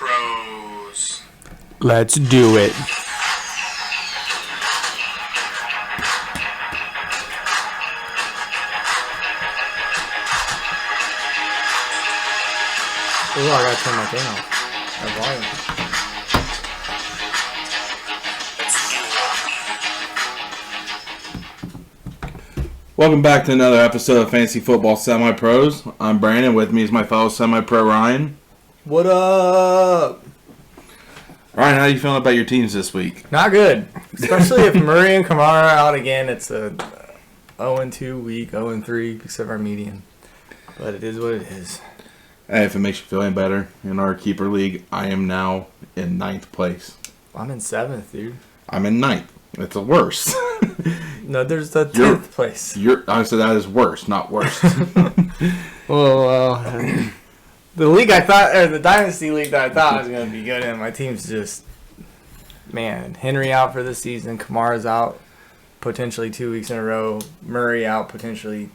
Pros. Let's do it. Ooh, I gotta turn my thing off. My volume. Welcome back to another episode of Fantasy Football Semi-Pros. I'm Brandon. With me is my fellow semi-pro Ryan. What up? Ryan, how are you feeling about your teams this week? Not good. Especially if Murray and Kamara are out again. It's a 0-2 week, 0-3 because of our median. But it is what it is. Hey, if it makes you feel any better, in our keeper league, I am now in 9th place. I'm in 7th, dude. I'm in 9th. It's the worst. No, there's the 10th place. I said that is worse, not worst. Well, the league I thought, or the dynasty league that I thought was going to be good in, my team's just, man, Henry out for the season, Kamara's out potentially 2 weeks in a row, Murray out potentially.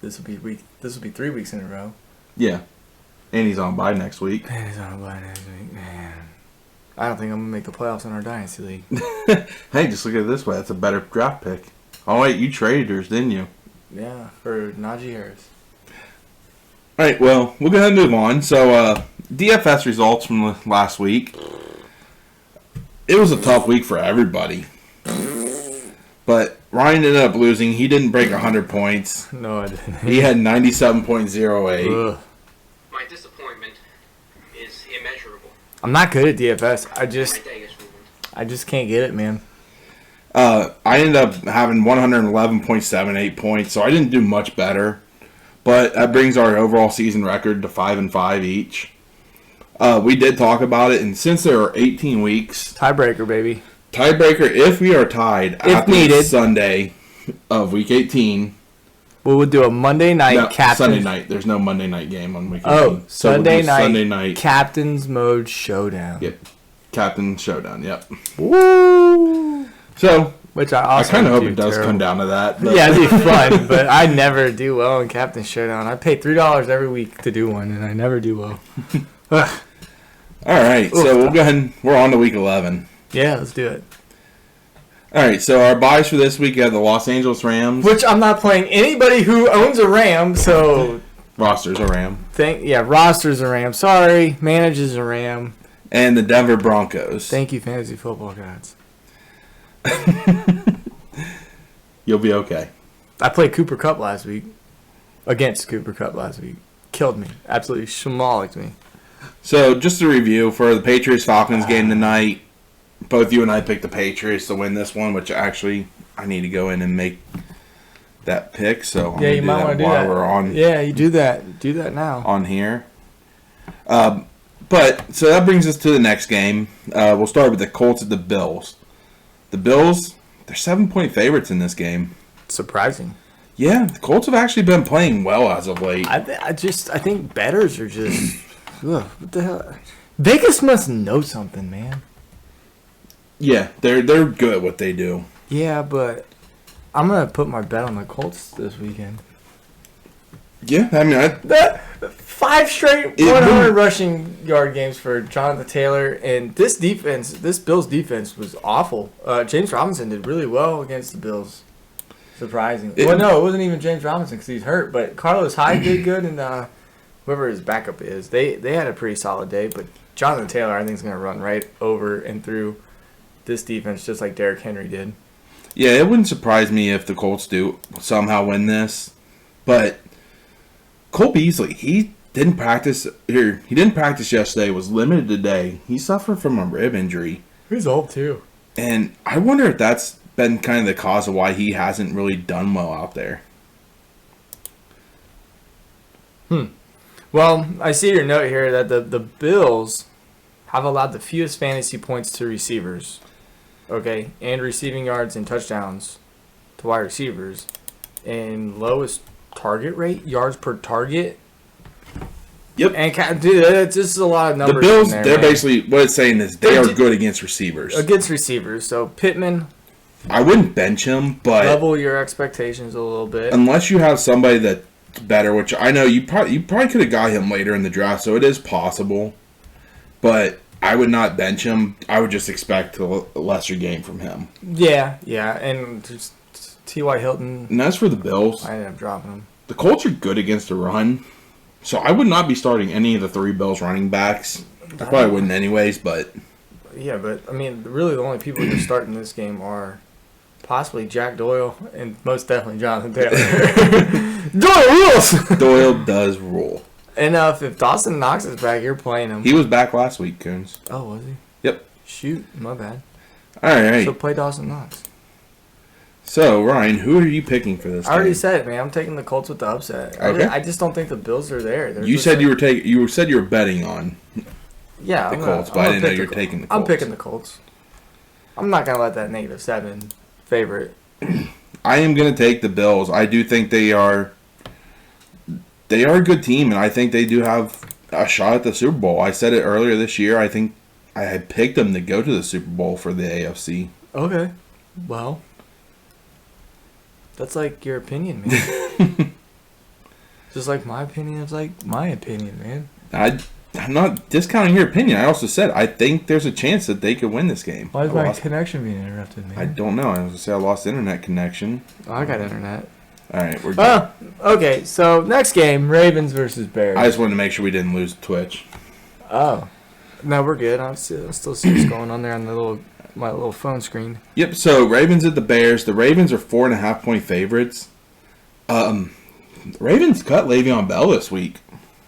This will be 3 weeks in a row. Yeah. And he's on bye next week. Man, he's on a bye next week, man. I don't think I'm going to make the playoffs in our dynasty league. Hey, just look at it this way. That's a better draft pick. Oh, wait, you traded yours, didn't you? Yeah, for Najee Harris. All right, well, we'll go ahead and move on. So, DFS results from last week. It was a tough week for everybody. But Ryan ended up losing. He didn't break 100 points. No, I didn't. He had 97.08. Ugh. My disappointment is immeasurable. I'm not good at DFS. My day is ruined. I just can't get it, man. I ended up having 111.78 points, so I didn't do much better. But that brings our overall season record to 5-5 each. We did talk about it, and since there are 18 weeks, Tiebreaker, baby. tiebreaker, if we are tied If needed. Sunday of week 18. We would do a Monday night No, captain. Sunday night. There's no Monday night game on week 18. Oh, So we'll Sunday do night. Sunday night. Captain's mode showdown. Yep. Captain Showdown, yep. Woo! So, Which I I also kind of hope do it does terrible. come down to that. But Yeah, it'd be fun, but I never do well in Captain Showdown. I pay $3 every week to do one, and I never do well. Ugh. All right, so we'll go ahead and we're on to week 11. Yeah, let's do it. All right, so our buys for this week have the Los Angeles Rams. Which I'm not playing anybody who owns a Ram, so Roster's a Ram. roster's a Ram. Sorry, manages a Ram. And the Denver Broncos. Thank you, fantasy football gods. You'll be okay. I played Cooper Kupp last week. Against Cooper Kupp last week. Killed me. Absolutely schmolicked me. So, just a review for the Patriots-Falcons game tonight. Both you and I picked the Patriots to win this one, which actually I need to go in and make that pick. So, I'm Yeah, gonna you might want to do while that. we're on. Yeah, you do that. Do that now. On here. But, so that brings us to the next game. We'll start with the Colts at the Bills. The Bills, they're 7-point favorites in this game. Surprising. Yeah, the Colts have actually been playing well as of late. I think bettors are just ugh, what the hell? Vegas must know something, man. Yeah, they're good at what they do. Yeah, but I'm gonna put my bet on the Colts this weekend. Yeah, I mean, That 5 straight 100 rushing yard games for Jonathan Taylor, and this Bills defense was awful. James Robinson did really well against the Bills. Surprisingly. Well, no, it wasn't even James Robinson because he's hurt, but Carlos Hyde did good, and whoever his backup is, they had a pretty solid day. But Jonathan Taylor, I think, is going to run right over and through this defense just like Derrick Henry did. yeah, it wouldn't surprise me if the Colts do somehow win this. But Cole Beasley, he didn't practice yesterday, was limited today. He suffered from a rib injury. He's old, too. And I wonder if that's been kind of the cause of why he hasn't really done well out there. Well, I see your note here that the Bills have allowed the fewest fantasy points to receivers, okay, and receiving yards and touchdowns to wide receivers, and lowest target rate, yards per target. Yep. And dude, this is a lot of numbers. The Bills, in there, they're man. basically, what it's saying is they are good against receivers. Against receivers. So Pittman, I wouldn't bench him, but level your expectations a little bit. unless you have somebody that's better, which I know you probably could have got him later in the draft, so it is possible. But I would not bench him. I would just expect a lesser game from him. Yeah, and just T.Y. Hilton, And as for the Bills, I ended up dropping him. the Colts are good against the run. So I would not be starting any of the 3 Bills running backs. I probably wouldn't anyways, but Yeah, but, I mean, really the only people you're starting this game are possibly Jack Doyle and most definitely Jonathan Taylor. Doyle rules! Doyle does rule. And if Dawson Knox is back, you're playing him. He was back last week, Coons. Oh, was he? Yep. Shoot, my bad. All right. So play Dawson Knox. So, Ryan, who are you picking for this I already game? said it, man. I'm taking the Colts with the upset. Okay. I just don't think the Bills are there. They're You just said like- you said you were betting on yeah, the I'm Colts, gonna- but I'm I gonna didn't know pick you the were taking the I'm Colts. picking the Colts. I'm not gonna let that -7 favorite. I am going to take the Bills. I do think they are a good team, and I think they do have a shot at the Super Bowl. I said it earlier this year. I think I had picked them to go to the Super Bowl for the AFC. Okay. Well, that's like your opinion, man. Just like my opinion is like my opinion, man. I'm not discounting your opinion. I also said I think there's a chance that they could win this game. Why is I my lost- connection being interrupted, man? I don't know. I was going to say I lost internet connection. Oh, I got internet. All right, we're done. Okay. So next game, Ravens versus Bears. I just wanted to make sure we didn't lose Twitch. Oh, no, we're good. I still see what's going on there on my little phone screen. Yep. So Ravens at the Bears. The Ravens are 4.5-point favorites. Ravens cut Le'Veon Bell this week.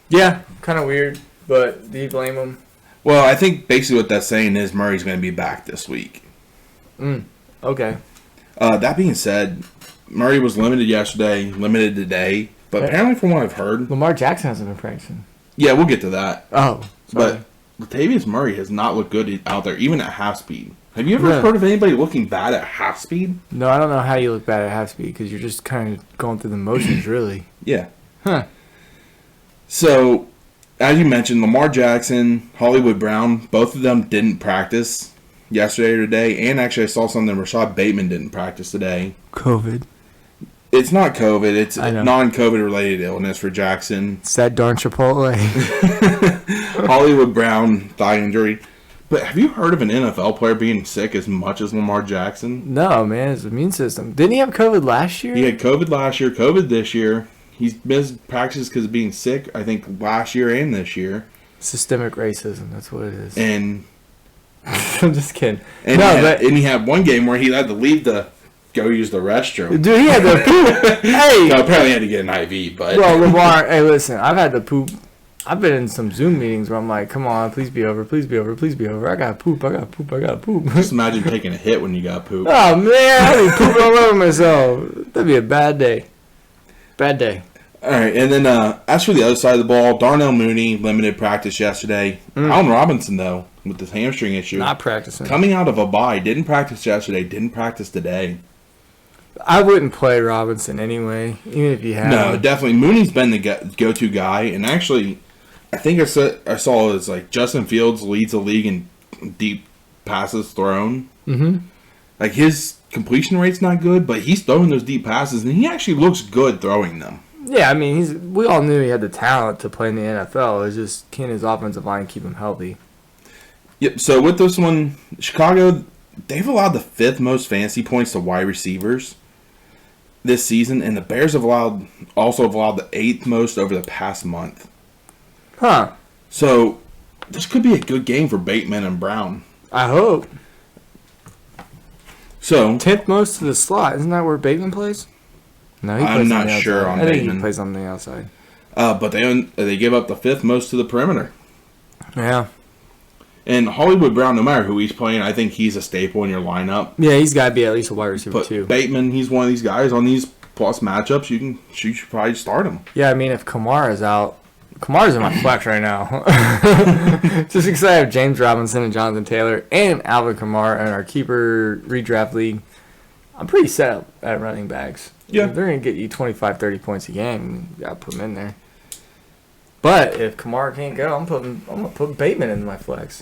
Yeah, kind of weird, but do you blame them? Well, I think basically what that's saying is Murray's going to be back this week. Okay. That being said, Murray was limited yesterday, limited today, but apparently from what I've heard, Lamar Jackson hasn't been practicing. yeah, we'll get to that. Oh, sorry. But Latavius Murray has not looked good out there, even at half speed. Have you ever Yeah. heard of anybody looking bad at half speed? No, I don't know how you look bad at half speed because you're just kind of going through the motions, really. Yeah. Huh. So, as you mentioned, Lamar Jackson, Hollywood Brown, both of them didn't practice yesterday or today. And actually, I saw something, Rashad Bateman didn't practice today. COVID. It's not COVID. It's I know. non-COVID related illness for Jackson. It's that darn Chipotle. Hollywood Brown, thigh injury. But have you heard of an NFL player being sick as much as Lamar Jackson? No, man, his immune system. Didn't he have COVID last year? He had COVID last year, COVID this year. He's missed practice because of being sick, I think, last year and this year. Systemic racism. That's what it is. And I'm just kidding. and, No, he had, but and he had one game where he had to leave to go use the restroom. dude, he had to poop. Hey, No, apparently he had to get an IV, but well, Lamar. Hey, listen, I've had to poop. I've been in some Zoom meetings where I'm like, come on, please be over, please be over, please be over. I gotta poop, I gotta poop, I gotta poop. just imagine taking a hit when you got poop. Oh man, I'd be pooping all over myself. That'd be a bad day. Bad day. All right, and then as for the other side of the ball, Darnell Mooney limited practice yesterday. Allen Robinson, though, with this hamstring issue, Not practicing. coming out of a bye, didn't practice yesterday, didn't practice today. I wouldn't play Robinson anyway, even if you had No, him. definitely Mooney's been the go-to guy, and actually, I think I saw it's like Justin Fields leads the league in deep passes thrown. Mm-hmm. Like his completion rate's not good, but he's throwing those deep passes, and he actually looks good throwing them. Yeah, I mean, we all knew he had the talent to play in the NFL. It's just can his offensive line keep him healthy? Yep. So with this one, Chicago, they've allowed the 5th most fantasy points to wide receivers this season, and the Bears have also allowed the 8th most over the past month. Huh. So this could be a good game for Bateman and Brown. I hope. So 10th most to the slot. Isn't that where Bateman plays? No, he I'm plays not on the sure outside. on I think Bateman. he plays on the outside. but they give up the 5th most to the perimeter. Yeah. And Hollywood Brown, no matter who he's playing, I think he's a staple in your lineup. Yeah, he's got to be at least a wide receiver, But too. Bateman, he's one of these guys on these plus matchups. You should probably start him. Yeah, I mean, if Kamara's out, Kamara's in my flex right now. Just because I have James Robinson and Jonathan Taylor and Alvin Kamara in our keeper redraft league, I'm pretty set at running backs. Yeah. If they're going to get you 25, 30 points a game, you got to put them in there. But if Kamara can't go, I'm going to put Bateman in my flex.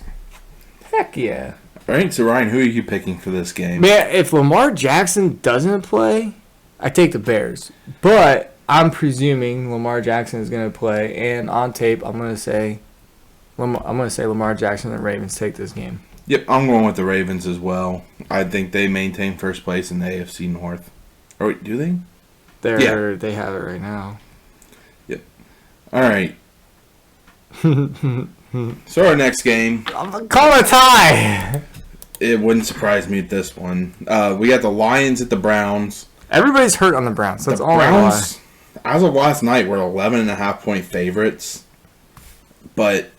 Heck yeah. All right, so Ryan, who are you picking for this game? Man, if Lamar Jackson doesn't play, I take the Bears. But I'm presuming Lamar Jackson is going to play, and on tape, I'm going to say I'm going to say Lamar Jackson and the Ravens take this game. Yep, I'm going with the Ravens as well. I think they maintain first place in the AFC North. Or wait, do they? They have it right now. All right. So our next game, Call a tie. it wouldn't surprise me at this one. We got the Lions at the Browns. Everybody's hurt on the Browns. So that's The all I Browns, as of last night, were 11.5-point favorites. But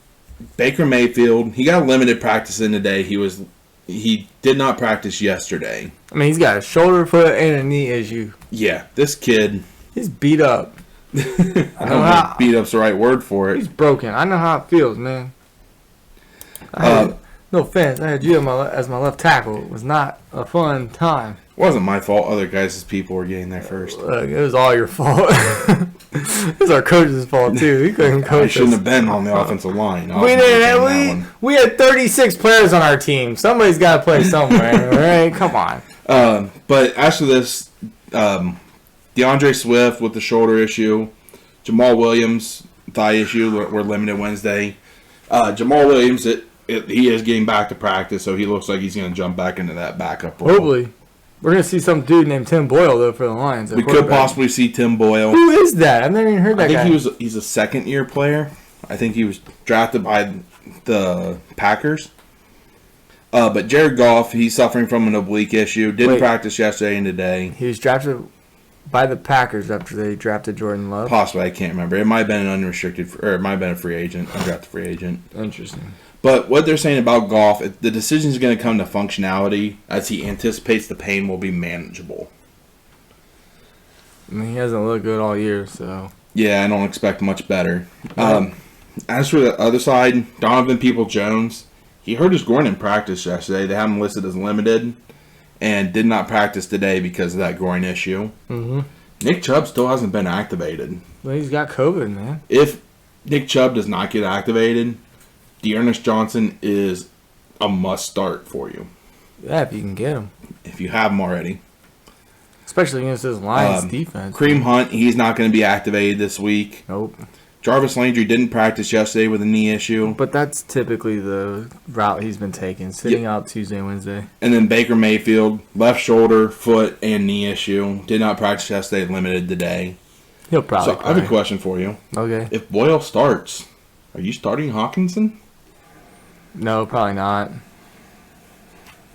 Baker Mayfield, he got limited practice in today. He did not practice yesterday. I mean, he's got a shoulder, foot, and a knee issue. Yeah, this kid. He's beat up. I don't know if beat up's the right word for He's it. broken. I know how it feels, man. No offense. I had you as my left tackle. It was not a fun time. It wasn't my fault. Other guys' people were getting there first. Look, it was all your fault. It was our coach's fault, too. He couldn't I coach shouldn't us. have been on the offensive line. I We was didn't. making that one. We had 36 players on our team. Somebody's got to play somewhere, all right? Come on. But after this, DeAndre Swift with the shoulder issue, Jamal Williams thigh issue were limited Wednesday. Jamal Williams, he is getting back to practice, so he looks like he's going to jump back into that backup role. Hopefully. We're going to see some dude named Tim Boyle, though, for the Lions. at We could quarterback. possibly see Tim Boyle. Who is that? I've never even heard that I think guy. he's a second-year player. I think he was drafted by the Packers. But Jared Goff, he's suffering from an oblique issue. Didn't Wait. practice yesterday and today. He was drafted by the Packers after they drafted Jordan Love. Possibly, I can't remember. It might have been an unrestricted, or it might have been a free agent, undrafted free agent. Interesting. But what they're saying about Goff, the decision is going to come to functionality as he anticipates the pain will be manageable. I mean, he hasn't looked good all year, so. Yeah, I don't expect much better. As for the other side, Donovan Peoples-Jones, he hurt his groin in practice yesterday. They have him listed as limited and did not practice today because of that groin issue. Mm-hmm. Nick Chubb still hasn't been activated. Well, he's got COVID, man. If Nick Chubb does not get activated, Dearness Johnson is a must start for you Yeah, if you can get him. if you have him already. Especially against this Lions defense. Kareem Hunt, he's not going to be activated this week. Nope. Jarvis Landry didn't practice yesterday with a knee issue. But that's typically the route he's been taking, sitting out Tuesday and Wednesday. And then Baker Mayfield, left shoulder, foot, and knee issue. Did not practice yesterday, limited today. He'll probably So I have a question for you. Okay. If Boyle starts, are you starting Hawkinson? No, probably not.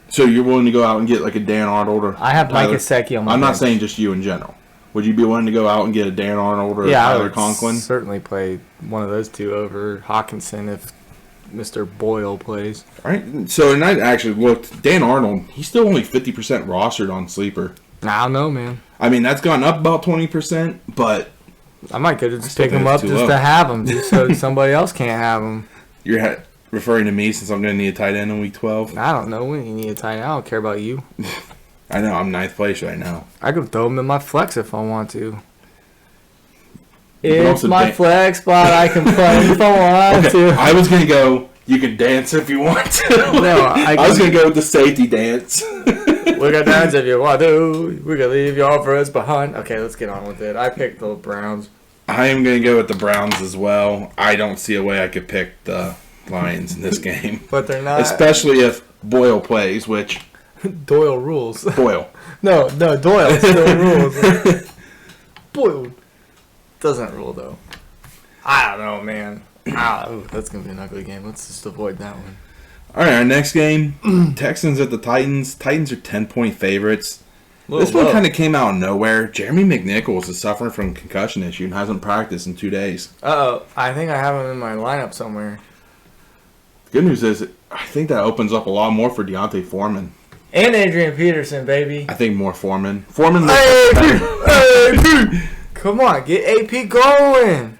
So you're willing to go out and get like a Dan Arnold or I have Mike Tyler- Gesicki on my I'm not bench. saying just you in general. Would you be willing to go out and get a Dan Arnold or a Yeah, I Tyler would Conklin? certainly play one of those two over Hawkinson if Mr. Boyle plays. All right. So, and I actually looked. Dan Arnold, he's still only 50% rostered on Sleeper. I don't know, man. I mean, that's gone up about 20%, but I might go just still pick him think up it's too just low. to have him, just so somebody else can't have him. you're referring to me since I'm going to need a tight end in week 12. I don't know when you need a tight end. I don't care about you. I know, I'm ninth place right now. I could throw him in my flex if I want to. You can It's also my dan- flex spot. I can play if I want Okay, to. I was going to go, you can dance if you want to. No, I I was can- going to go with the safety dance. We can dance if you want to. We can leave your friends behind. Okay, let's get on with it. I picked the Browns. I am going to go with the Browns as well. I don't see a way I could pick the Lions in this game. But they're not. Especially if Boyle plays, which, Doyle rules. Boyle. No, Doyle still rules. Boyle doesn't rule, though. I don't know, man. That's going to be an ugly game. Let's just avoid that one. All right, our next game, Texans at the Titans. Titans are 10-point favorites. This one kind of came out of nowhere. Jeremy McNichols is suffering from concussion issue and hasn't practiced in 2 days. Uh-oh. I think I have him in my lineup somewhere. The good news is, I think that opens up a lot more for Deontay Foreman. And Adrian Peterson, baby. I think more Foreman. Foreman. AP! Come on, get AP going.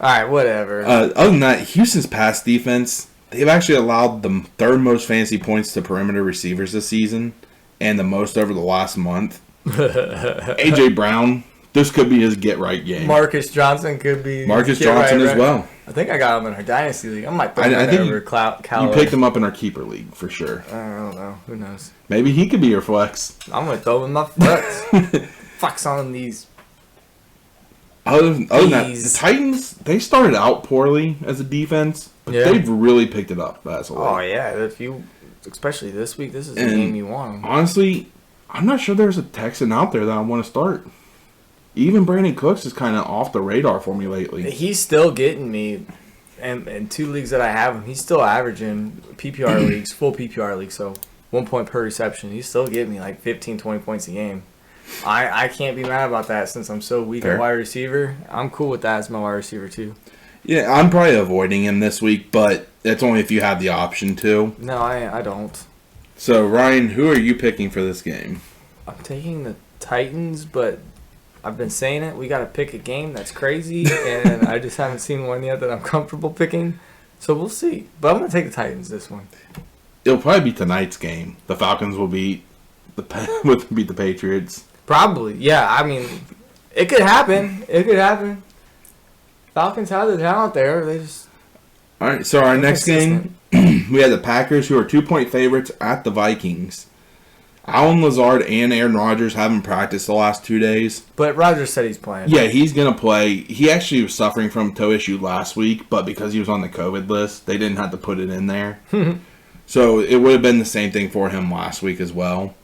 All right, whatever. Other than that, Houston's pass defense, they've actually allowed the third most fantasy points to perimeter receivers this season and the most over the last month. A.J. Brown, this could be his get-right game. Marcus Johnson could be. Marcus get Johnson right, as well. I think I got him in our dynasty league. I might throw I him think over you Callaway. picked him up in our keeper league for sure. I don't know. Who knows? Maybe he could be your flex. I'm gonna throw him in my flex. Flex on these. Other than that, the Please. Titans, they started out poorly as a defense, but Yeah. they've really picked it up as of late. Oh yeah, especially this week, this is the And game you want. honestly, I'm not sure there's a Texan out there that I want to start. Even Brandon Cooks is kind of off the radar for me lately. He's still getting me, and in 2 leagues that I have him, he's still averaging PPR leagues, full PPR leagues, so 1 point per reception. He's still getting me like 15, 20 points a game. I can't be mad about that since I'm so weak Fair. at wide receiver. I'm cool with that as my wide receiver too. Yeah, I'm probably avoiding him this week, but that's only if you have the option to. No, I don't. So, Ryan, who are you picking for this game? I'm taking the Titans, but I've been saying it. We got to pick a game that's crazy, and I just haven't seen one yet that I'm comfortable picking. So we'll see. But I'm going to take the Titans this one. It'll probably be tonight's game. The Falcons will beat the Patriots. Probably. Yeah, I mean, it could happen. It could happen. Falcons have the talent there. They just... All right, so our next game, we had the Packers, who are 2-point favorites at the Vikings. Allen Lazard and Aaron Rodgers haven't practiced the last 2 days. But Rodgers said he's playing. Yeah, he's going to play. He actually was suffering from a toe issue last week, but because he was on the COVID list, they didn't have to put it in there. So it would have been the same thing for him last week as well.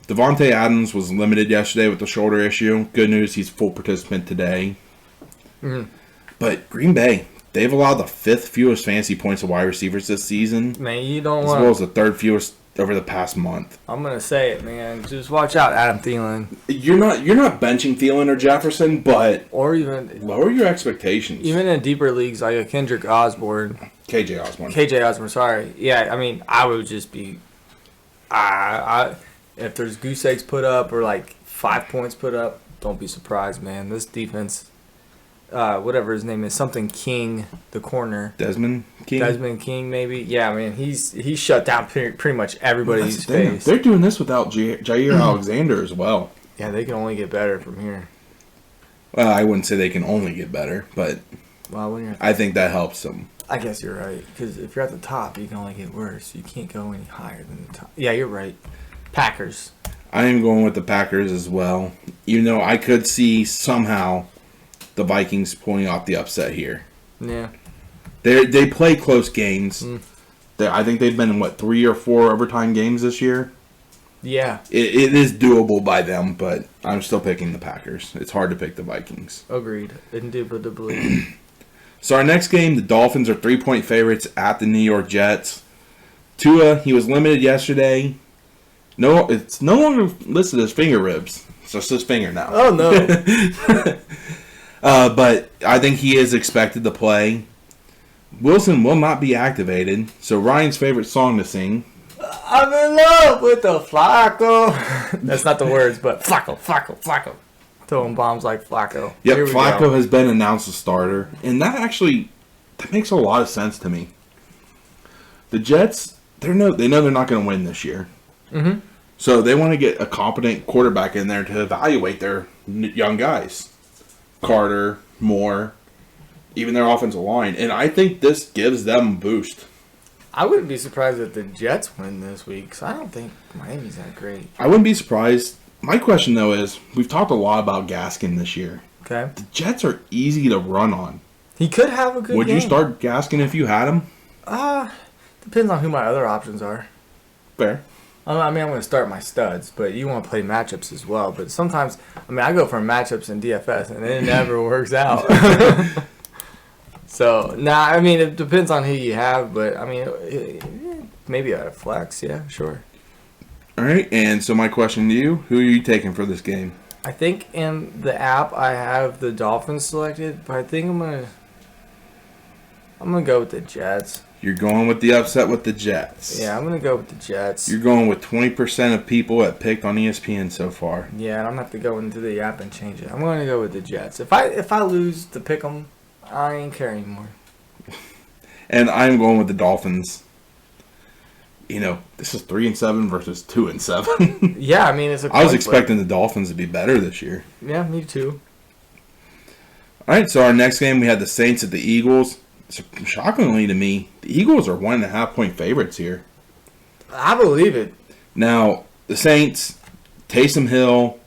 Devontae Adams was limited yesterday with the shoulder issue. Good news, he's full participant today. Mhm. But Green Bay, they've allowed the 5th fewest fantasy points of wide receivers this season, Man, you don't as want... well as the 3rd fewest over the past month. I'm going to say it, man. Just watch out, Adam Thielen. You're not benching Thielen or Jefferson, but Or even lower your expectations. in deeper leagues like a Kendrick Osborne. KJ Osborne. KJ Osborne, sorry. Yeah, I mean, I would just be... if there's goose eggs put up or like 5 points put up, don't be surprised, man. This defense, whatever his name is, something King, the corner. Desmond King. Desmond King, maybe. Yeah, man, he's shut down pretty much everybody That's he's the thing. faced. They're doing this without Jair Alexander as well. Yeah, they can only get better from here. Well, I wouldn't say they can only get better, but Well, when you're, I think that helps them. I guess you're right, because if you're at the top, you can only get worse. You can't go any higher than the top. Yeah, you're right. Packers. I am going with the Packers as well. Even though I could see somehow the Vikings pulling off the upset here. Yeah. They play close games. Mm. I think they've been in, 3 or 4 overtime games this year? Yeah, It is doable by them, but I'm still picking the Packers. It's hard to pick the Vikings. agreed. Indubitably. So our next game, the Dolphins are 3-point favorites at the New York Jets. Tua, he was limited yesterday. No, it's no longer listed as finger ribs. It's just his finger now. Oh, no. But I think he is expected to play. Wilson will not be activated. So Ryan's favorite song to sing. I'm in love with the Flacco. That's not the words, but Flacco, Flacco, Flacco. Throwing bombs like Flacco. Yep, Here we Flacco go. has been announced as starter. And that makes a lot of sense to me. The Jets, they know they're not going to win this year. Mm-hmm. So they want to get a competent quarterback in there to evaluate their young guys. Carter, Moore, even their offensive line. And I think this gives them a boost. I wouldn't be surprised if the Jets win this week, because I don't think Miami's that great. I wouldn't be surprised. My question, though, is we've talked a lot about Gaskin this year. Okay. The Jets are easy to run on. He could have a good Would game. you start Gaskin if you had him? Depends on who my other options are. Fair. I mean, I'm going to start my studs, but you want to play matchups as well. But sometimes, I go for matchups in DFS, and it never works out. So, it depends on who you have, but, maybe a flex, yeah, sure. All right, and so my question to you, who are you taking for this game? I think in the app I have the Dolphins selected, but I think I'm gonna go with the Jets. You're going with the upset with the Jets. Yeah, I'm gonna go with the Jets. You're going with 20% of people that picked on ESPN so far. Yeah, and I'm gonna have to go into the app and change it. I'm gonna go with the Jets. If I lose to pick 'em, I ain't care anymore. And I'm going with the Dolphins. This is 3-7 versus 2-7. Yeah, it's a. I was coin flip. expecting the Dolphins to be better this year. Yeah, me too. All right, so our next game, we had the Saints at the Eagles. So, shockingly to me, the Eagles are 1.5-point favorites here. I believe it. Now, the Saints, Taysom Hill,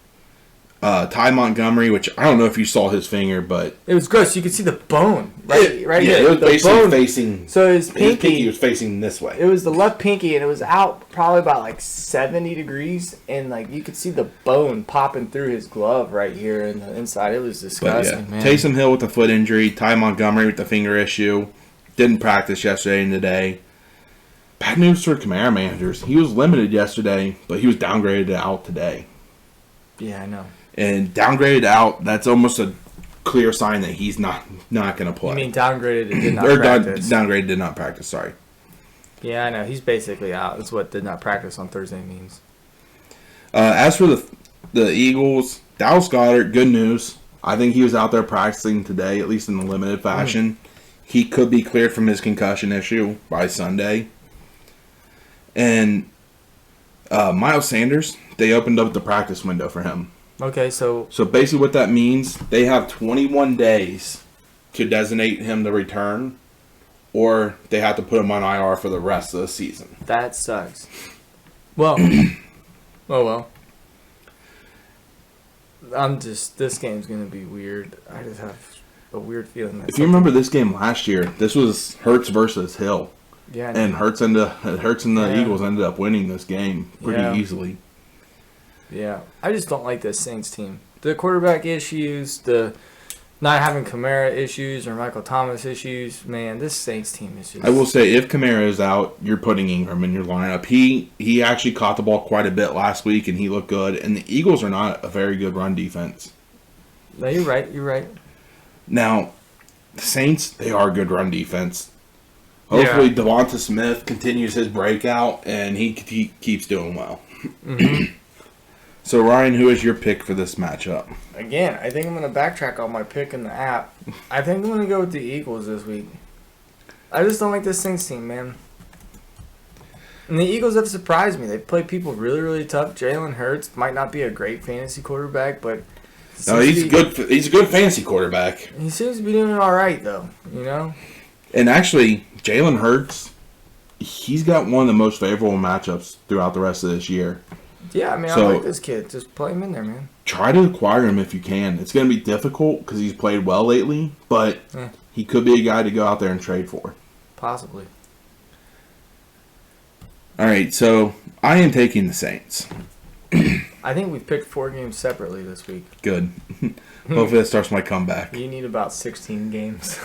Ty Montgomery, which I don't know if you saw his finger, but It was gross. You could see the bone right yeah, here. it was The basically bone. facing. So his His pinky pinky, was facing this way. it was the left pinky, and it was out probably about like 70 degrees, and like you could see the bone popping through his glove right here in the inside. It was But disgusting, yeah, man. Taysom Hill with the foot injury, Ty Montgomery with the finger issue, didn't practice yesterday and today. Bad news for Kamara managers. He was limited yesterday, but he was downgraded out today. Yeah, I know. And downgraded out, that's almost a clear sign that he's not going to play. You mean downgraded and did not or practice? downgraded did not practice. Sorry. Yeah, I know. He's basically out. That's what did not practice on Thursday means. As for the Eagles, Dallas Goedert, good news. I think he was out there practicing today, at least in a limited fashion. He could be cleared from his concussion issue by Sunday. And Miles Sanders, they opened up the practice window for him. Okay, so So basically what that means, they have 21 days to designate him to return, or they have to put him on IR for the rest of the season. that sucks. Well, oh well. This game's gonna be weird. I just have a weird feeling that. If you remember this game last year, this was Hurts versus Hill. Yeah, And Hurts and the Yeah. Eagles ended up winning this game pretty Yeah. easily. yeah. I just don't like this Saints team. The quarterback issues, the not having Kamara issues or Michael Thomas issues. Man, this Saints team is just. I will say, if Kamara is out, you're putting Ingram in your lineup. He actually caught the ball quite a bit last week, and he looked good. And the Eagles are not a very good run defense. No, you're right. You're right. Now, the Saints, they are a good run defense. Hopefully, Devonta Smith continues his breakout, and he keeps doing well. Mm-hmm. So, Ryan, who is your pick for this matchup? Again, I think I'm going to backtrack on my pick in the app. I think I'm going to go with the Eagles this week. I just don't like this Saints team, man. And the Eagles have surprised me. They play people really, really tough. Jalen Hurts might not be a great fantasy quarterback, but No, he's good. He's a good fantasy quarterback. he seems to be doing all right, though. You know? And actually, Jalen Hurts, he's got one of the most favorable matchups throughout the rest of this year. Yeah, I mean, So- I like this kid. Just play him in there, man. Try to acquire him if you can. It's going to be difficult because he's played well lately, but Yeah. he could be a guy to go out there and trade for. Possibly. All right, so I am taking the Saints. I think we picked 4 games separately this week. Good. Hopefully that starts my comeback. You need about 16 games.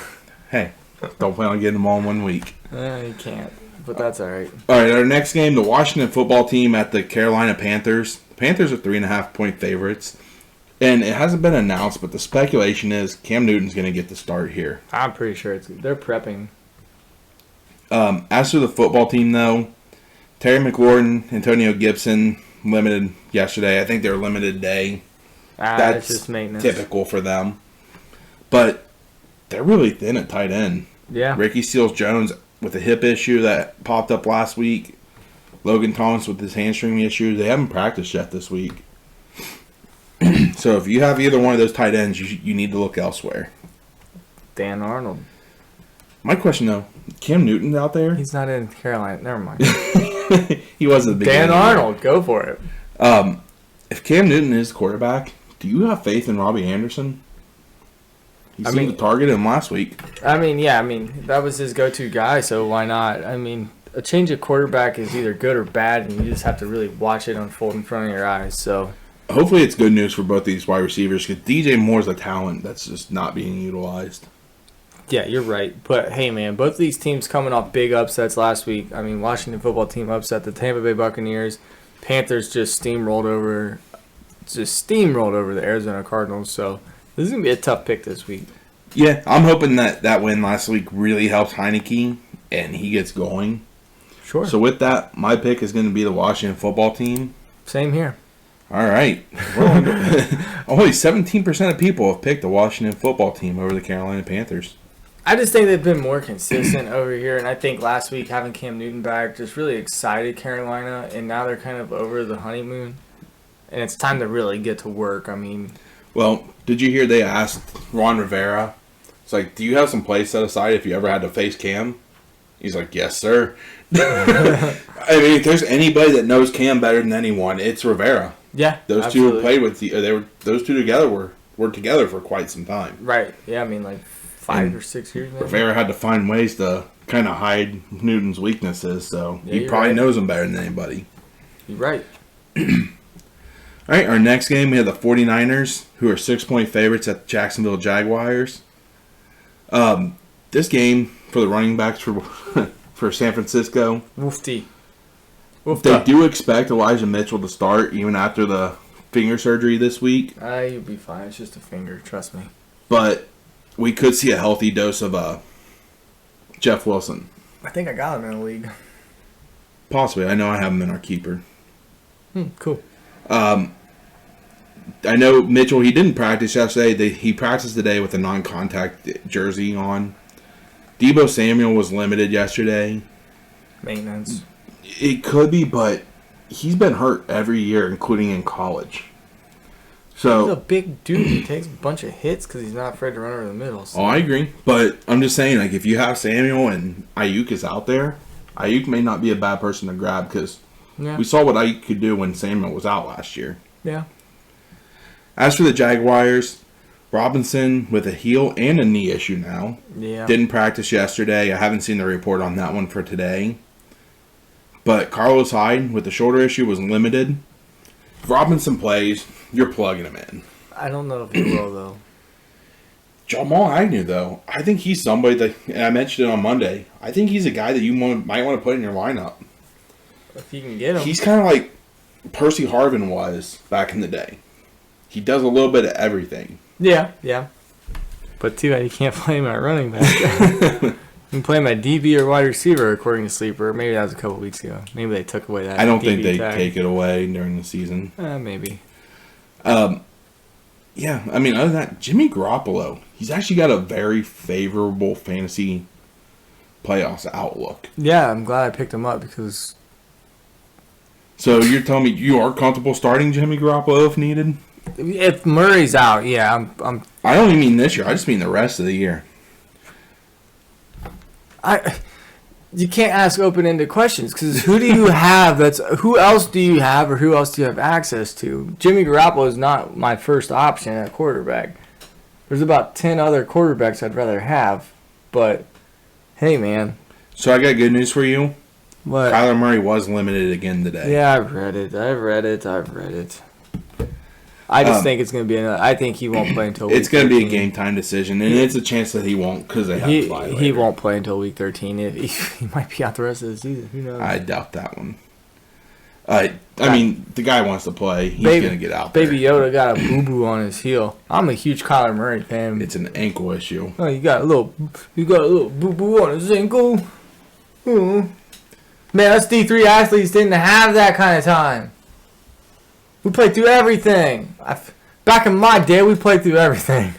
Hey, don't plan on getting them all in 1 week. You can't, but that's all right. All right, our next game, the Washington football team at the Carolina Panthers. The Panthers are 3.5-point favorites. And it hasn't been announced, but the speculation is Cam Newton's going to get the start here. I'm pretty sure they're prepping. As for the football team, though, Terry McLaurin, Antonio Gibson, limited yesterday. I think they're limited day. That's just maintenance. Typical for them. But they're really thin at tight end. Yeah. Ricky Seals-Jones with a hip issue that popped up last week. Logan Thomas with his hamstring issue. They haven't practiced yet this week. So if you have either one of those tight ends, you need to look elsewhere. Dan Arnold. My question, though, Cam Newton's out there? He's not in Carolina. Never mind. He was at the beginning. Dan Arnold. Go for it. If Cam Newton is quarterback, do you have faith in Robbie Anderson? He seemed to target him last week. I mean, yeah. I mean, that was his go-to guy, so why not? I mean, a change of quarterback is either good or bad, and you just have to really watch it unfold in front of your eyes. So Hopefully it's good news for both these wide receivers because DJ Moore's a talent that's just not being utilized. yeah, you're right. But hey, man, both of these teams coming off big upsets last week. I mean, Washington football team upset the Tampa Bay Buccaneers. Panthers just steamrolled over the Arizona Cardinals. So this is gonna be a tough pick this week. Yeah, I'm hoping that win last week really helps Heineke and he gets going. Sure. So with that, my pick is going to be the Washington football team. Same here. All right. Only 17% of people have picked the Washington football team over the Carolina Panthers. I just think they've been more consistent over here, and I think last week having Cam Newton back just really excited Carolina, and now they're kind of over the honeymoon, and it's time to really get to work. I mean, Well, did you hear they asked Ron Rivera? It's like, do you have some plays set aside if you ever had to face Cam? He's like, yes, sir. I mean, if there's anybody that knows Cam better than anyone, it's Rivera. Yeah, Those absolutely. two played with those two together were together for quite some time. Right. Yeah, I mean, like 5 And or 6 years. Maybe. Rivera had to find ways to kind of hide Newton's weaknesses, so Yeah, he you're probably right. knows him better than anybody. You're right. All right, our next game, we have the 49ers, who are 6-point favorites at the Jacksonville Jaguars. This game, for the running backs for for San Francisco, Woofty. they Woofta. do expect Elijah Mitchell to start even after the finger surgery this week, You'll be fine. It's just a finger. Trust me. but we could see a healthy dose of Jeff Wilson. I think I got him in the league. Possibly. I know I have him in our keeper. Cool. I know Mitchell, he didn't practice yesterday. He practiced today with a non-contact jersey on. Debo Samuel was limited yesterday. Maintenance. It could be, but he's been hurt every year, including in college. He's a So, big dude. He takes a bunch of hits because he's not afraid to run over the middle. So. I agree. But I'm just saying, like, if you have Samuel and Ayuk is out there, Ayuk may not be a bad person to grab because Yeah. we saw what Ayuk could do when Samuel was out last year. Yeah. As for the Jaguars, Robinson with a heel and a knee issue now. Yeah. Didn't practice yesterday. I haven't seen the report on that one for today. But Carlos Hyde with the shoulder issue was limited. If Robinson plays, you're plugging him in. I don't know if he will though. Jamal Agnew, though, I think he's somebody that, and I mentioned it on Monday, I think he's a guy that you might want to put in your lineup. If you can get him. He's kind of like Percy Harvin was back in the day. He does a little bit of everything. Yeah. Yeah. But too bad you can't play him at running back. You can play him at DB or wide receiver, according to Sleeper. Maybe that was a couple weeks ago. Maybe they took away that. I don't think DB they tag. take it away during the season. Maybe. Yeah, I mean, other than that, Jimmy Garoppolo, he's actually got a very favorable fantasy playoffs outlook. Yeah, I'm glad I picked him up because So you're telling me you are comfortable starting Jimmy Garoppolo if needed? if Murray's out, yeah, I'm I don't even mean this year. I just mean the rest of the year. you can't ask open-ended questions because who do you have who else do you have or who else do you have access to? Jimmy Garoppolo is not my first option at quarterback. There's about 10 other quarterbacks I'd rather have, but hey, man. So I got good news for you. What? Kyler Murray was limited again today. Yeah, I've read it. I just think it's going to be I think he won't play until week It's going to be a 13. game time decision, and it's a chance that he won't because they have to fly He later. won't play until week 13. He might be out the rest of the season. Who knows? I doubt that one. I mean, the guy wants to play. He's going to get out there. Baby Yoda got a boo-boo on his heel. I'm a huge Kyler Murray fan. It's an ankle issue. Oh, you got a little boo-boo on his ankle. Oh. Man, us D3 athletes didn't have that kind of time. We played through everything. Back in my day, we played through everything.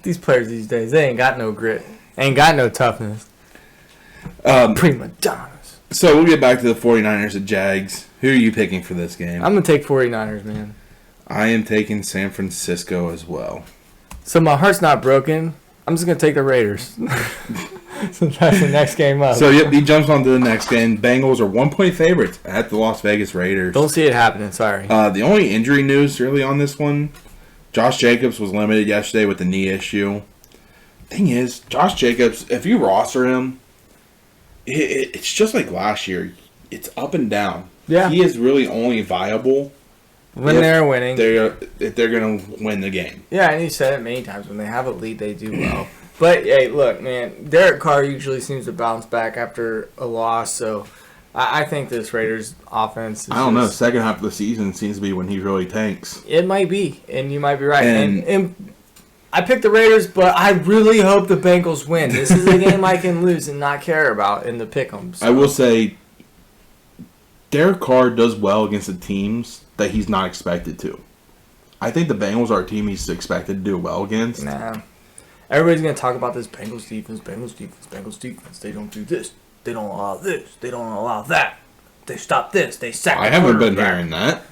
These players these days, they ain't got no grit. Ain't got no toughness. Prima donnas. So we'll get back to the 49ers and Jags. Who are you picking for this game? I'm going to take 49ers, man. I am taking San Francisco as well. So my heart's not broken. I'm just going to take the Raiders. So that's the next game up. So yep, he jumps on to the next game. Bengals are 1-point favorites at the Las Vegas Raiders. Don't see it happening, sorry. The only injury news really on this one, Josh Jacobs was limited yesterday with the knee issue. Thing is, Josh Jacobs, if you roster him, it's just like last year. It's up and down. Yeah. He is really only viable When if they're winning. if they're going to win the game. Yeah, and you said it many times. When they have a lead, they do well. But, hey, look, man, Derek Carr usually seems to bounce back after a loss, so I think this Raiders offense is I don't know. just- Second half of the season seems to be when he really tanks. It might be, and you might be right. And- And I picked the Raiders, but I really hope the Bengals win. This is a game I can lose and not care about in the pick'ems. I will say, Derek Carr does well against the teams that he's not expected to. I think the Bengals are a team he's expected to do well against. Nah. Everybody's going to talk about this Bengals defense. They don't do this. They don't allow this. They don't allow that. They stop this. They sack I the haven't been quarterback. hearing that.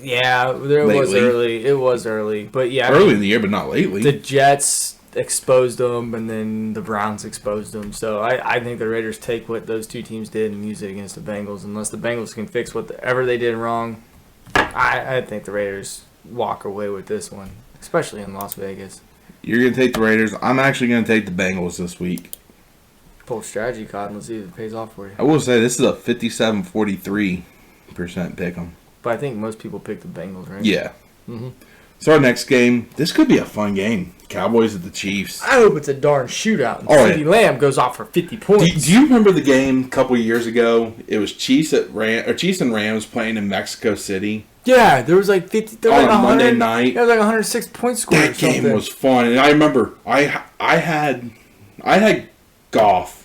Yeah, there was Lately. early. It was early. But, yeah, I Early mean, in the year, but not lately. the Jets exposed them, and then the Browns exposed them. So I think the Raiders take what those two teams did and use it against the Bengals. Unless the Bengals can fix whatever they did wrong, I think the Raiders walk away with this one, especially in Las Vegas. You're going to take the Raiders. I'm actually going to take the Bengals this week. Pull strategy card. Let's see if it pays off for you. I will say this is a 57-43% pick 'em. But I think most people pick the Bengals, right? Yeah. Mm-hmm. So our next game, this could be a fun game. Cowboys at the Chiefs. I hope it's a darn shootout. And Oh, yeah. CeeDee Lamb goes off for 50 points. Do you remember the game a couple years ago? It was Chiefs and Rams playing in Mexico City. Yeah, there was like 50. There was On like a Monday 100 night. There was like 106 points scored. That game was fun, and I remember I had Goff.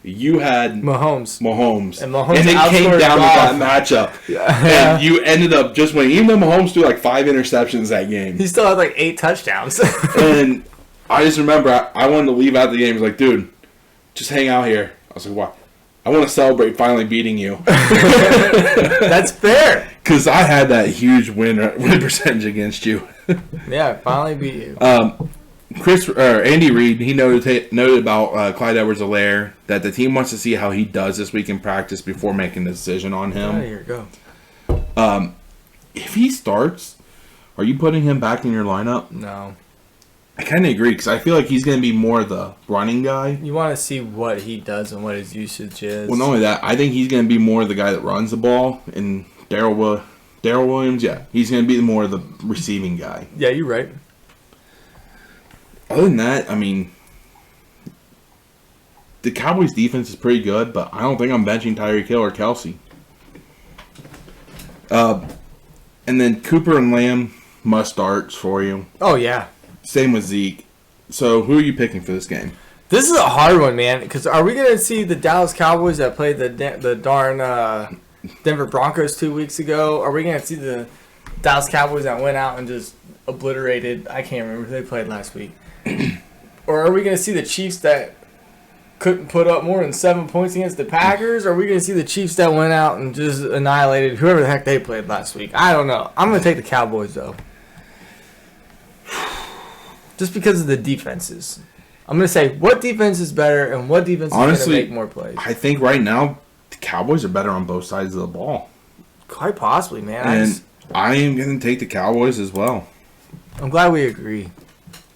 You had Mahomes. Mahomes. And Mahomes it came outscored down Goff. to that matchup. Yeah. And you ended up just winning. Even though Mahomes threw like 5 interceptions that game. He still had like 8 touchdowns. And I just remember I wanted to leave out the game. I was like, dude, just hang out here. I was like, what? I want to celebrate finally beating you. That's fair. Because I had that huge win percentage against you. Yeah, finally beat you. Andy Reid, he noted about Clyde Edwards-Helaire that the team wants to see how he does this week in practice before making a decision on him. Here you go. If he starts, are you putting him back in your lineup? No. I kind of agree because I feel like he's going to be more the running guy. You want to see what he does and what his usage is. Well, not only that, I think he's going to be more the guy that runs the ball. And Darrell Williams, yeah, he's going to be more the receiving guy. Yeah, you're right. Other than that, I mean, the Cowboys' defense is pretty good, but I don't think I'm benching Tyreek Hill or Kelsey. And then Cooper and Lamb must starts for you. Oh, yeah. Same with Zeke. So who are you picking for this game? This is a hard one, man. Because are we going to see the Dallas Cowboys that played the darn Denver Broncos 2 weeks ago? Are we going to see the Dallas Cowboys that went out and just obliterated? I can't remember who they played last week. Or are we going to see the Chiefs that couldn't put up more than 7 points against the Packers? Or are we going to see the Chiefs that went out and just annihilated whoever the heck they played last week? I don't know. I'm going to take the Cowboys, though. Just because of the defenses. I'm going to say, what defense is better and what defense is going to make more plays? I think right now the Cowboys are better on both sides of the ball. Quite possibly, man. And I am going to take the Cowboys as well. I'm glad we agree.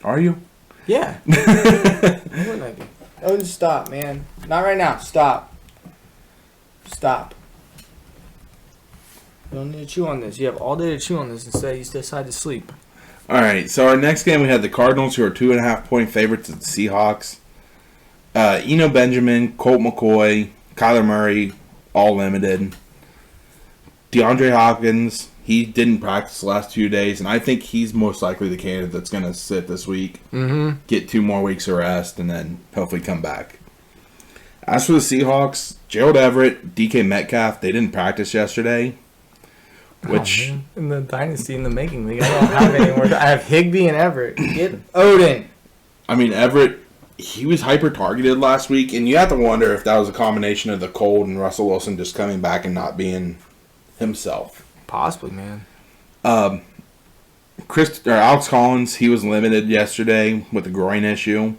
Are you? Yeah. Why wouldn't I be? Oh, just stop, man. Not right now. Stop. Stop. You don't need to chew on this. You have all day to chew on this. Instead, you decide to sleep. All right, so our next game we had the Cardinals, who are 2.5-point favorites at the Seahawks. Eno Benjamin, Colt McCoy, Kyler Murray, all limited. DeAndre Hopkins, he didn't practice the last 2 days, and I think he's most likely the candidate that's going to sit this week, get 2 more weeks of rest, and then hopefully come back. As for the Seahawks, Gerald Everett, DK Metcalf, they didn't practice yesterday. Which in the dynasty in the making league, I don't have any more. I have Higbee and Everett. Get Odin. I mean, Everett, he was hyper targeted last week, and you have to wonder if that was a combination of the cold and Russell Wilson just coming back and not being himself. Possibly, man. Alex Collins, he was limited yesterday with a groin issue,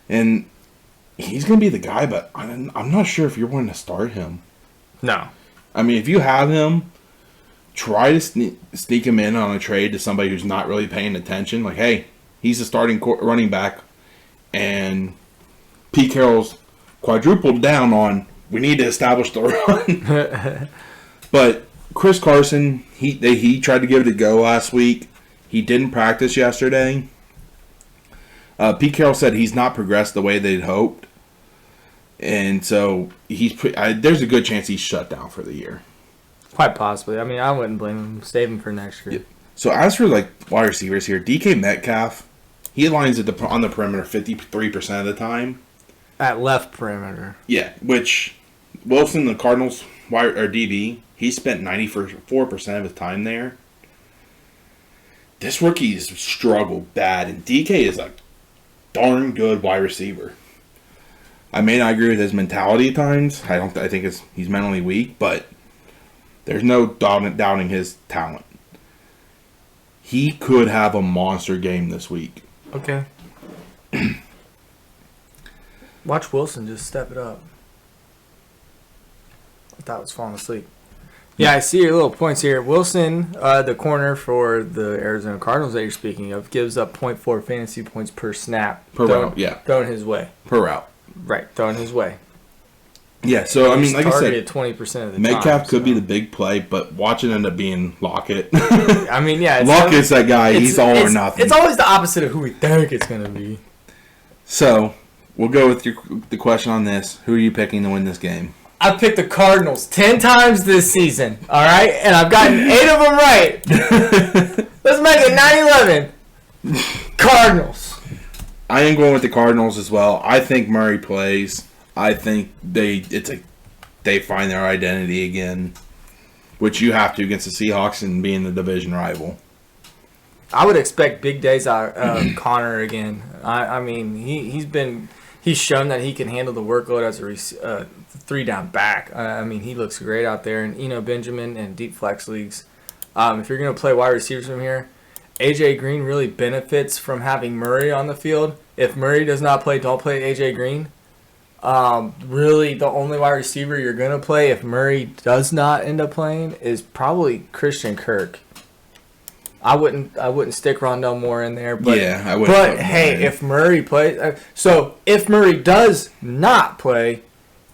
and he's going to be the guy, but I'm not sure if you're going to start him. No. I mean, if you have him, try to sneak him in on a trade to somebody who's not really paying attention. Like, hey, he's the starting running back, and Pete Carroll's quadrupled down on, we need to establish the run. But Chris Carson, he tried to give it a go last week. He didn't practice yesterday. Pete Carroll said he's not progressed the way they'd hoped. And so there's a good chance he's shut down for the year. Quite possibly. I mean, I wouldn't blame him. Save him for next year. Yep. So as for like wide receivers here, DK Metcalf, he lines on the perimeter 53% of the time. At left perimeter. Yeah, which Wilson, the Cardinals or DB, he spent 94% of his time there. This rookie's struggled bad, and DK is a darn good wide receiver. I may not agree with his mentality at times. I think he's mentally weak, but there's no doubting his talent. He could have a monster game this week. Okay. Watch Wilson just step it up. I thought I was falling asleep. Yeah, I see your little points here. Wilson, the corner for the Arizona Cardinals that you're speaking of, gives up 0.4 fantasy points per snap. Per route, yeah. Thrown his way. Per route. Right, thrown his way. Yeah, so, I mean, like I targeted said, 20% of the Metcalf time, could be the big play, but watch it end up being Lockett. I mean, yeah. Lockett's that guy. He's all or nothing. It's always the opposite of who we think it's going to be. So, we'll go with the question on this. Who are you picking to win this game? I've picked the Cardinals 10 times this season, all right? And I've gotten 8 of them right. Let's make it 9-11. Cardinals. I am going with the Cardinals as well. I think Murray plays. I think they find their identity again, which you have to against the Seahawks and being the division rival. I would expect big days out of Connor again. I mean, he's shown that he can handle the workload as a 3-down back. I mean, he looks great out there in Benjamin and deep flex leagues. If you're going to play wide receivers from here, AJ Green really benefits from having Murray on the field. If Murray does not play, don't play AJ Green. Really, the only wide receiver you're going to play if Murray does not end up playing is probably Christian Kirk. I wouldn't stick Rondell Moore in there, but yeah, I would. But hey, if Murray plays, so if Murray does not play,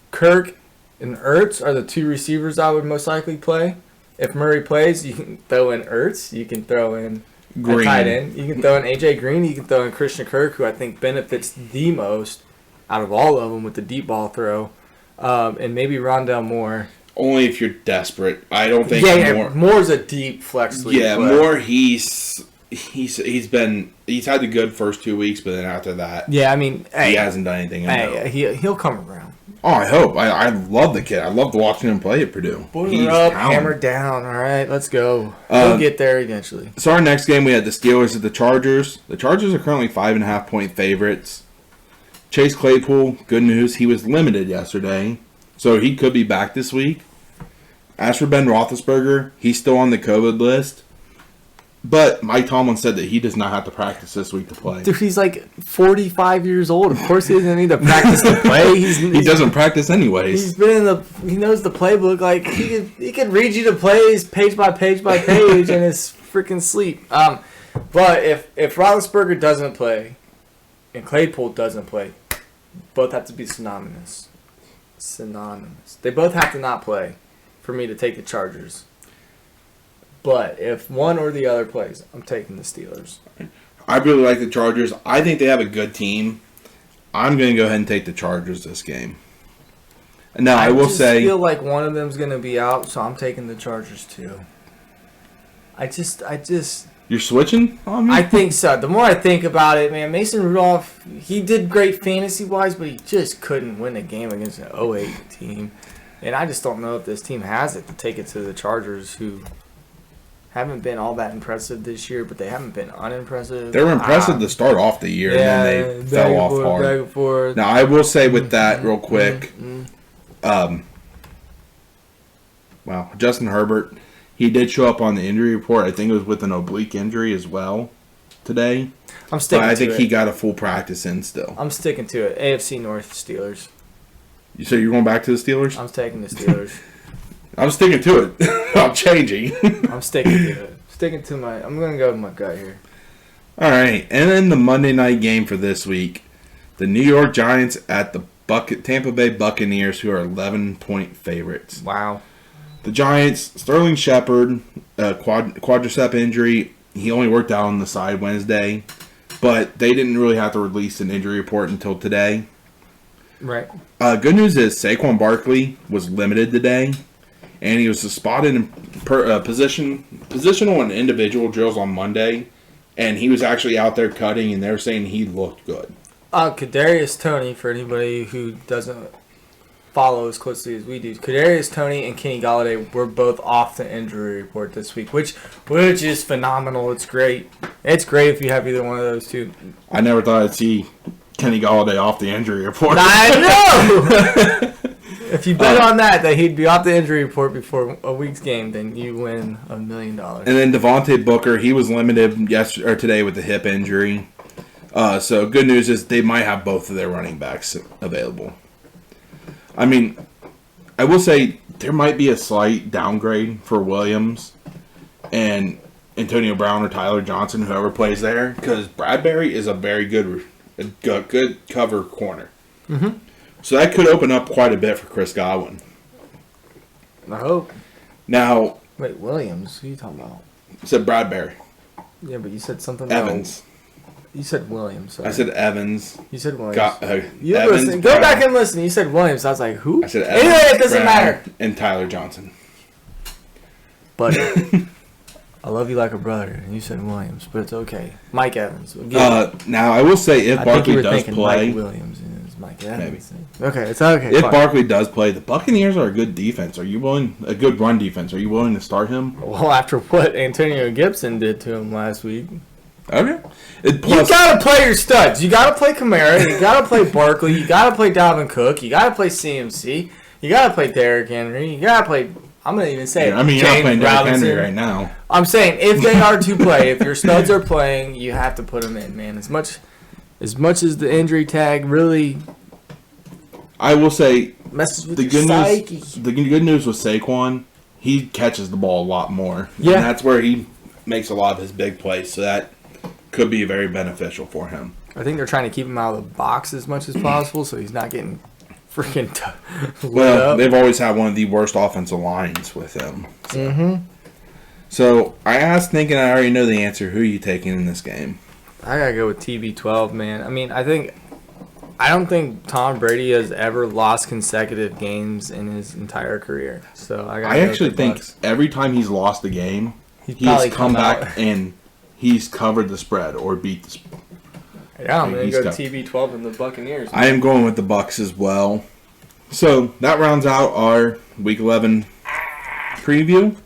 Kirk and Ertz are the 2 receivers I would most likely play. If Murray plays, you can throw in Ertz, you can throw in Green. a tight end, you can throw in AJ Green, you can throw in Christian Kirk, who I think benefits the most out of all of them with the deep ball throw, and maybe Rondell Moore. Only if you're desperate. I don't think Moore's a deep flex league Yeah, player. Moore he's had the good first 2 weeks, but then after that, Yeah, I mean, he hasn't done anything. he'll come around. Oh, I hope. I love the kid. I loved watching him play at Purdue. Boiler up, hammer down. All right, let's go. We'll get there eventually. So our next game, we had the Steelers at the Chargers. The Chargers are currently 5.5-point favorites. Chase Claypool, good news, he was limited yesterday, so he could be back this week. As for Ben Roethlisberger, he's still on the COVID list, but Mike Tomlin said that he does not have to practice this week to play. Dude, he's like 45 years old. Of course he doesn't need to practice to play. He doesn't practice anyways. He's been he knows the playbook. Like he could read you the plays page by page by page in his freaking sleep. But if Roethlisberger doesn't play and Claypool doesn't play, both have to be synonymous. They both have to not play for me to take the Chargers. But if one or the other plays, I'm taking the Steelers. I really like the Chargers. I think they have a good team. I'm going to go ahead and take the Chargers this game. Now, I will say, feel like one of them's going to be out, so I'm taking the Chargers too. I just you're switching on me? I think so. The more I think about it, man, Mason Rudolph, he did great fantasy-wise, but he just couldn't win a game against an 08 team. And I just don't know if this team has it to take it to the Chargers, who haven't been all that impressive this year, but they haven't been unimpressive. They were impressive to start off the year, and then they fell off hard. Back and forth. Now, I will say with that real quick, wow, Justin Herbert, he did show up on the injury report. I think it was with an oblique injury as well today. I'm sticking to it. I think he got a full practice in still. I'm sticking to it. AFC North Steelers. So you're going back to the Steelers? I'm taking the Steelers. I'm sticking to it. I'm changing. I'm sticking to it. I'm going to go with my gut here. All right. And then the Monday night game for this week. The New York Giants at the Tampa Bay Buccaneers, who are 11-point favorites. Wow. The Giants, Sterling Shepard, quadricep injury. He only worked out on the side Wednesday. But they didn't really have to release an injury report until today. Right. Good news is Saquon Barkley was limited today, and he was spotted in positional and individual drills on Monday, and he was actually out there cutting, and they were saying he looked good. Kadarius Toney, for anybody who doesn't follow as closely as we do, Kadarius Toney and Kenny Golladay were both off the injury report this week, which is phenomenal. It's great. It's great if you have either one of those two. I never thought I'd see Kenny Golladay off the injury report. I know! If you bet on that he'd be off the injury report before a week's game, then you win $1 million. And then Devontae Booker, he was limited today with the hip injury. So good news is they might have both of their running backs available. I mean, I will say there might be a slight downgrade for Williams and Antonio Brown or Tyler Johnson, whoever plays there, because Bradbury is a very good cover corner. Mm-hmm. So that could open up quite a bit for Chris Godwin. I hope. Now, Wait, Williams? Who are you talking about? I said Bradbury. Yeah, but you said something Evans. about... You said Williams. Sorry. I said Evans. You said Williams. You Evans, listen. Go Brown. back and listen. You said Williams. I was like, who? I said Evans, Anyway, it doesn't Brown, matter. And Tyler Johnson. But I love you like a brother. And you said Williams, but it's okay. Mike Evans. Now, I will say if I think you Barkley were does thinking play... Mike Williams and it was Mike Evans. Maybe. Okay, it's okay. If fine. Barkley does play, the Buccaneers are a good defense. Are you willing... A good run defense. Are you willing to start him? Well, after what Antonio Gibson did to him last week. Okay. You gotta play your studs. You gotta play Kamara. You gotta play Barkley. You gotta play Dalvin Cook. You gotta play CMC. You gotta play Derrick Henry. You gotta play. I'm gonna even say. Yeah, I mean, you're not James playing Derrick Robinson. Henry right now. I'm saying if they are to play, if your studs are playing, you have to put them in, man. As much as the injury tag really I will say messes with the your good psyche. news. The good news with Saquon, he catches the ball a lot more. Yeah. And that's where he makes a lot of his big plays. So that could be very beneficial for him. I think they're trying to keep him out of the box as much as possible, so he's not getting freaking lit Well, up. they've always had one of the worst offensive lines with him. Mm-hmm. So I asked, thinking I already know the answer. Who are you taking in this game? I gotta go with TB12, man. I mean, I don't think Tom Brady has ever lost consecutive games in his entire career. So I actually think every time he's lost a game, He's he's probably come come out. back and he's covered the spread or beat the spread. Yeah, I'm gonna He's go got- TB12 and the Buccaneers. I am going with the Bucks as well. So that rounds out our Week 11 preview.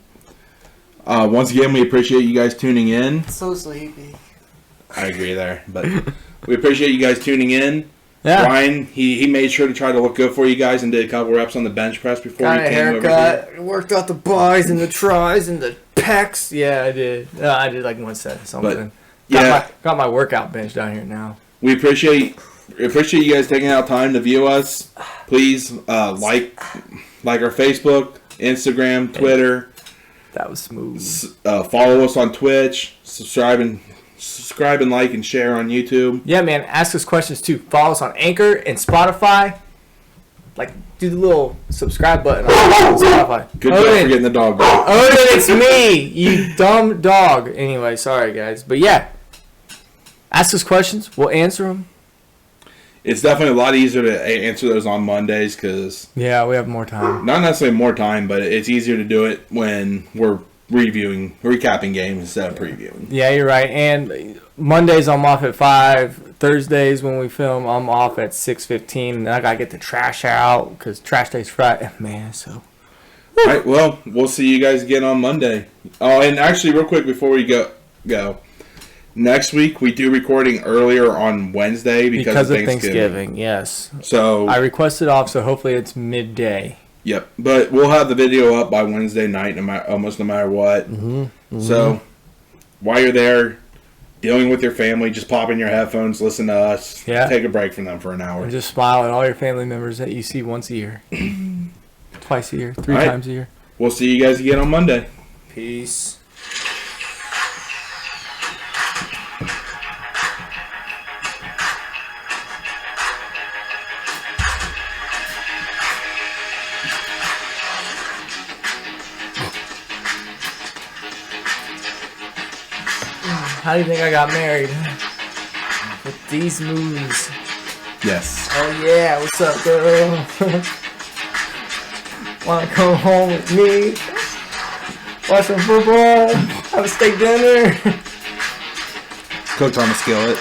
Once again, we appreciate you guys tuning in. So sleepy. I agree there, but we appreciate you guys tuning in. Yeah. Ryan, he made sure to try to look good for you guys and did a couple reps on the bench press before Got he a came over here. haircut. Worked out the buys and the tries and the pecs. Yeah, I did. I did like one set or something. Yeah, Got my workout bench down here now. we appreciate you guys taking out time to view us. Please like our Facebook, Instagram, Twitter. That was smooth. Follow us on Twitch. Subscribe and like and share on YouTube. Yeah, man. Ask us questions too. Follow us on Anchor and Spotify. Like, do the little subscribe button on Spotify. Good job for getting the dog back. Odin, it's me, you dumb dog. Anyway, sorry guys, but yeah, ask us questions. We'll answer them. It's definitely a lot easier to answer those on Mondays because Yeah, we have more time. not necessarily more time, but it's easier to do it when we're recapping games instead of previewing. Yeah, you're right. And Mondays I'm off at 5. Thursdays when we film I'm off at 6:15. And then I gotta get the trash out because trash day's Friday. Man, so All right, well, we'll see you guys again on Monday. Oh, and actually, real quick before we go, next week we do recording earlier on Wednesday because of Thanksgiving. Yes. So I requested off, so hopefully it's midday. Yep, but we'll have the video up by Wednesday night, almost no matter what. Mm-hmm. So while you're there, dealing with your family, just pop in your headphones, listen to us. Yeah. Take a break from them for an hour. And just smile at all your family members that you see once a year, twice a year, 3 All right. times a year. We'll see you guys again on Monday. Peace. How do you think I got married? With these moves. Yes. Oh yeah, what's up, girl? Wanna come home with me? Watch some football? Have a steak dinner? Cooked on the skillet.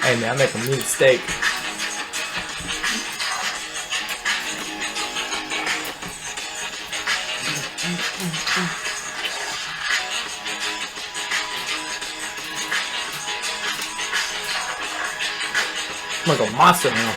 Hey man, I make a mean steak. I'm gonna go monster now.